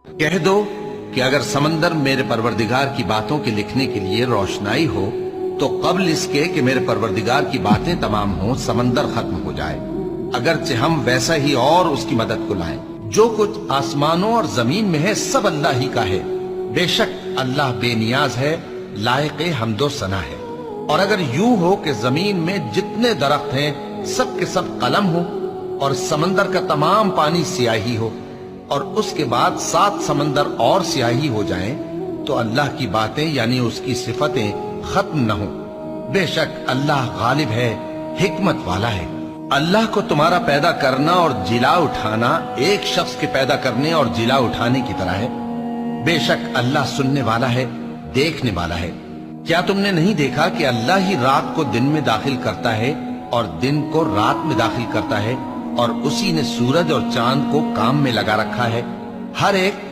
کہہ دو کہ اگر سمندر میرے پروردگار کی باتوں کے لکھنے کے لیے روشنائی ہو تو قبل اس کے کہ میرے پروردگار کی باتیں تمام ہوں سمندر ختم ہو جائے، اگرچہ ہم ویسا ہی اور اس کی مدد کو لائیں۔ جو کچھ آسمانوں اور زمین میں ہے سب اللہ ہی کا ہے، بے شک اللہ بے نیاز ہے، لائق حمد و ثنا ہے۔ اور اگر یوں ہو کہ زمین میں جتنے درخت ہیں سب کے سب قلم ہو اور سمندر کا تمام پانی سیاہی ہو اور اس کے بعد 7 سمندر اور سیاہی ہو جائیں تو اللہ کی باتیں یعنی اس کی صفتیں ختم نہ ہوں۔ بے شک اللہ غالب ہے، حکمت والا ہے۔ اللہ کو تمہارا پیدا کرنا اور جلا اٹھانا ایک شخص کے پیدا کرنے اور جلا اٹھانے کی طرح ہے۔ بے شک اللہ سننے والا ہے، دیکھنے والا ہے۔ کیا تم نے نہیں دیکھا کہ اللہ ہی رات کو دن میں داخل کرتا ہے اور دن کو رات میں داخل کرتا ہے، اور اسی نے سورج اور چاند کو کام میں لگا رکھا ہے، ہر ایک